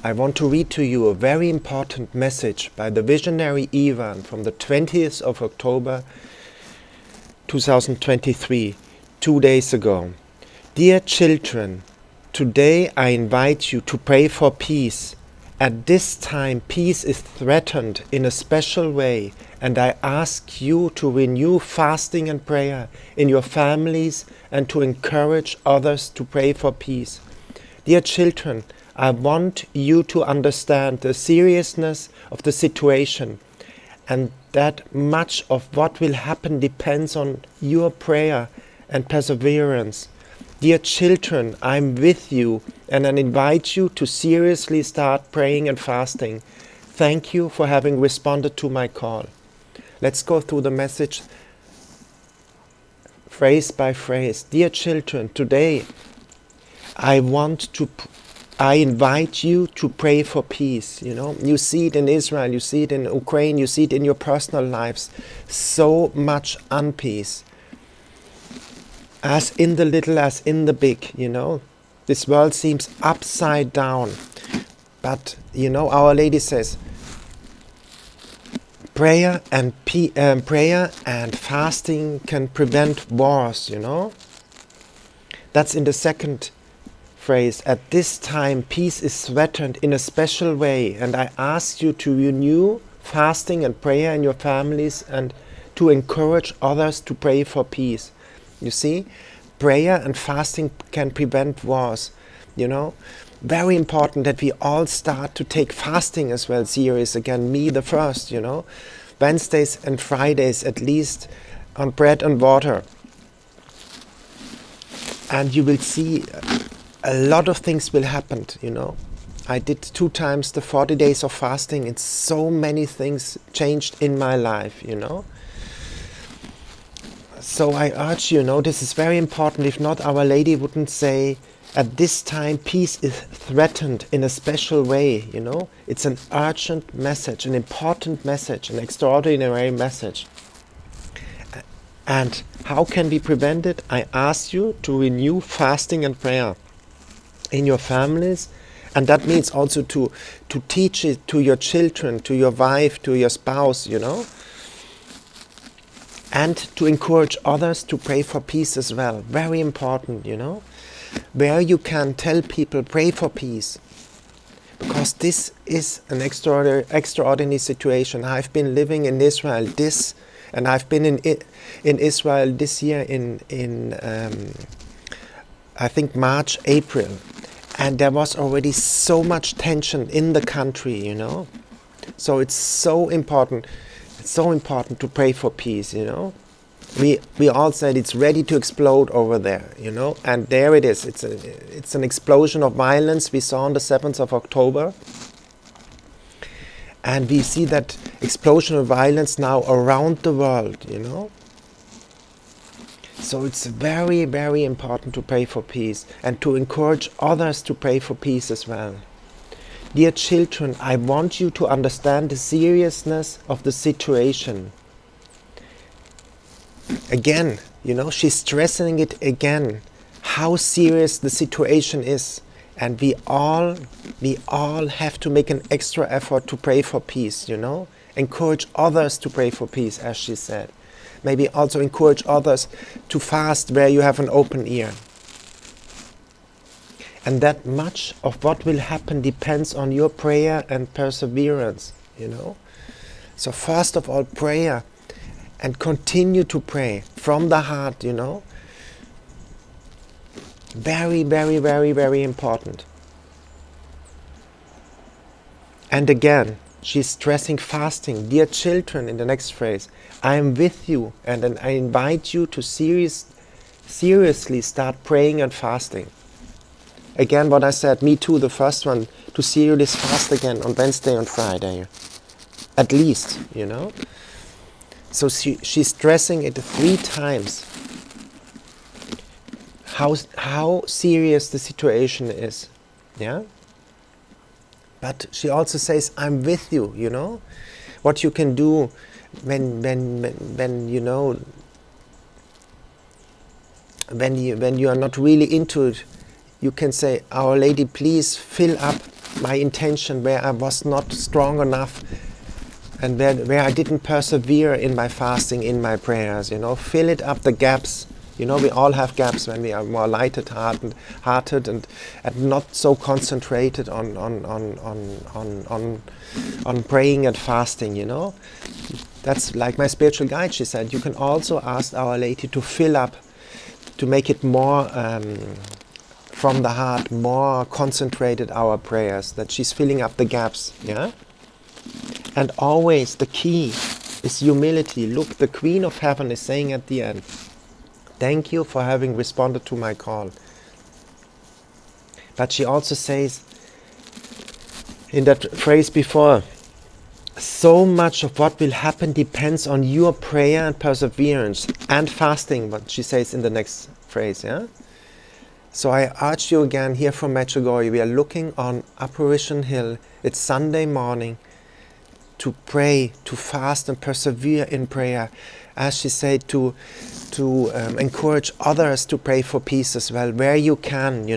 I want to read to you a very important message by the visionary Ivan from the 20th of October 2023, 2 days ago. Dear children, today I invite you to pray for peace. At this time, peace is threatened in a special way, and I ask you to renew fasting and prayer in your families and to encourage others to pray for peace. Dear children, I want you to understand the seriousness of the situation and that much of what will happen depends on your prayer and perseverance. Dear children, I'm with you and I invite you to seriously start praying and fasting. Thank you for having responded to my call. Let's go through the message phrase by phrase. Dear children, today I invite you to pray for peace. You see it in Israel, you see it in Ukraine, you see it in your personal lives. So much unpeace. As in the little, as in the big, This world seems upside down. But, Our Lady says, prayer and fasting can prevent wars, That's in the second phrase. At this time, peace is threatened in a special way, and I ask you to renew fasting and prayer in your families and to encourage others to pray for peace. You see, prayer and fasting can prevent wars, Very important that we all start to take fasting as well serious again, me the first, Wednesdays and Fridays at least on bread and water. And you will see a lot of things will happen, I did 2 times the 40 days of fasting and so many things changed in my life, So I urge you, this is very important. If not, Our Lady wouldn't say, at this time peace is threatened in a special way, It's an urgent message, an important message, an extraordinary message. And how can we prevent it? I ask you to renew fasting and prayer in your families, and that means also to teach it to your children, to your wife, to your spouse, and to encourage others to pray for peace as well. Very important, where you can tell people pray for peace, because this is an extraordinary situation. I've been living in Israel and I've been in Israel this year in I think March, April. And there was already so much tension in the country, So it's so important. It's so important to pray for peace, We all said it's ready to explode over there, And there it is. It's an explosion of violence we saw on the 7th of October. And we see that explosion of violence now around the world, So it's very, very important to pray for peace and to encourage others to pray for peace as well. Dear children, I want you to understand the seriousness of the situation. Again, she's stressing it again, how serious the situation is. And we all have to make an extra effort to pray for peace, Encourage others to pray for peace, as she said. Maybe also encourage others to fast where you have an open ear. And that much of what will happen depends on your prayer and perseverance, So first of all, prayer, and continue to pray from the heart, Very, very, very, very important. And again, she's stressing fasting. Dear children, in the next phrase, I am with you and then I invite you to seriously start praying and fasting. Again, what I said, me too, the first one, to seriously fast again on Wednesday and Friday. At least, So she's stressing it 3 times. How serious the situation is. Yeah? But she also says, I'm with you, What you can do when you are not really into it, you can say, Our Lady, please fill up my intention, where I was not strong enough, and where I didn't persevere in my fasting, in my prayers, fill it up, the gaps. We all have gaps when we are more lighted-hearted and not so concentrated on praying and fasting, That's like my spiritual guide, she said. You can also ask Our Lady to fill up, to make it more from the heart, more concentrated, our prayers, that she's filling up the gaps, yeah? And always the key is humility. Look, the Queen of Heaven is saying at the end, thank you for having responded to my call. But she also says, in that phrase before, so much of what will happen depends on your prayer and perseverance and fasting, what she says in the next phrase, yeah? So I urge you again here from Medjugorje, we are looking on Apparition Hill, it's Sunday morning, to pray, to fast and persevere in prayer. As she said, to encourage others to pray for peace as well, where you can,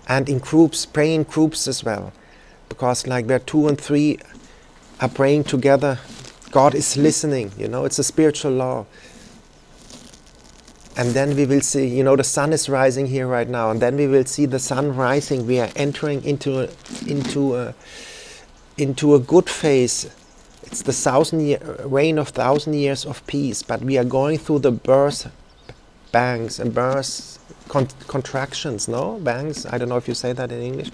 and in groups, pray in groups as well. Because like where 2 and 3 are praying together, God is listening, it's a spiritual law. And then we will see, the sun is rising here right now, and then we will see the sun rising. We are entering into a good phase. It's the reign of 1,000 years of peace, but we are going through the birth bangs and birth contractions, no? Bangs, I don't know if you say that in English.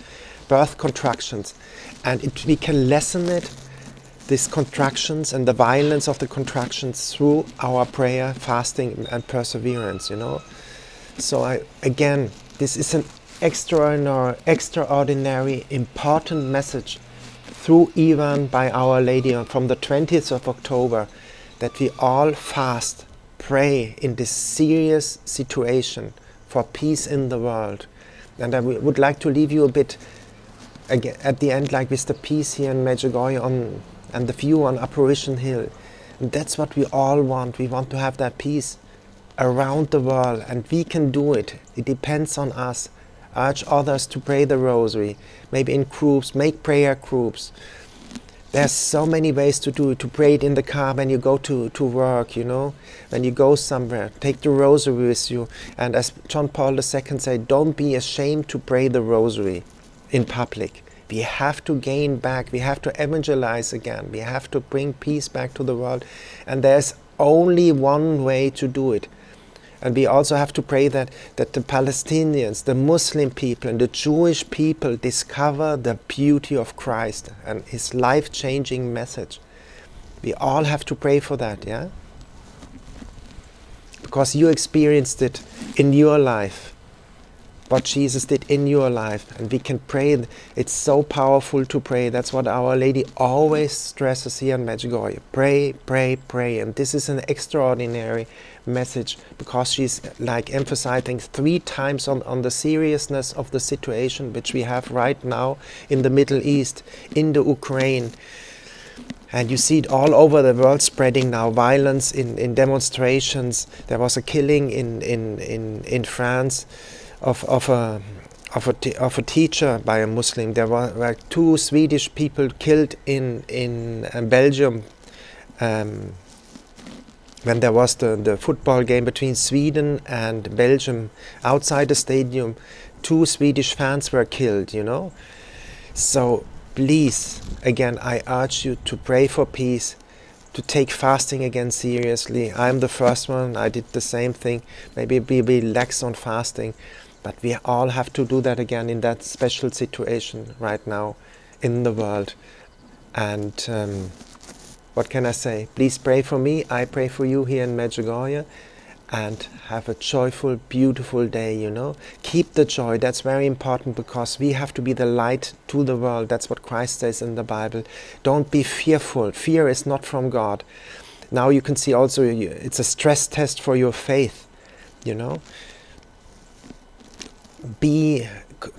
Birth contractions. And we can lessen it, these contractions and the violence of the contractions, through our prayer, fasting and perseverance, So again, this is an extraordinary, important message through Ivan by Our Lady from the 20th of October, that we all fast, pray in this serious situation for peace in the world. And I would like to leave you a bit again, at the end, like with the peace here in Medjugorje and the view on Apparition Hill. And that's what we all want. We want to have that peace around the world, and we can do it. It depends on us. Urge others to pray the rosary, maybe in groups, make prayer groups. There's so many ways to do it, to pray it in the car when you go to work, when you go somewhere, take the rosary with you. And as John Paul II said, don't be ashamed to pray the rosary in public. We have to gain back, we have to evangelize again, we have to bring peace back to the world. And there's only one way to do it. And we also have to pray that the Palestinians, the Muslim people and the Jewish people discover the beauty of Christ and His life-changing message. We all have to pray for that, yeah? Because you experienced it in your life, what Jesus did in your life. And we can pray, it's so powerful to pray. That's what Our Lady always stresses here in Medjugorje. Pray, pray, pray. And this is an extraordinary message, because she's like emphasizing 3 times on the seriousness of the situation which we have right now in the Middle East, in the Ukraine. And you see it all over the world spreading now, violence in demonstrations. There was a killing in France of a teacher by a Muslim. There were like 2 Swedish people killed in Belgium when there was the football game between Sweden and Belgium. Outside the stadium, 2 Swedish fans were killed, So please, again, I urge you to pray for peace, to take fasting again seriously. I'm the first one, I did the same thing. Maybe be lax on fasting, but we all have to do that again in that special situation right now in the world. And what can I say? Please pray for me. I pray for you here in Medjugorje. And have a joyful, beautiful day, Keep the joy. That's very important, because we have to be the light to the world. That's what Christ says in the Bible. Don't be fearful. Fear is not from God. Now you can see also it's a stress test for your faith, Be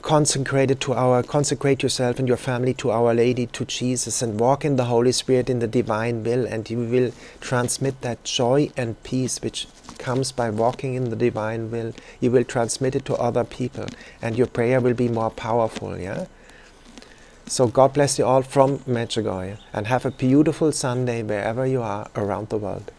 consecrate yourself and your family to Our Lady, to Jesus, and walk in the Holy Spirit in the divine will, and you will transmit that joy and peace which comes by walking in the divine will. You will transmit it to other people, and your prayer will be more powerful, yeah? So God bless you all from Medjugorje, and have a beautiful Sunday wherever you are around the world.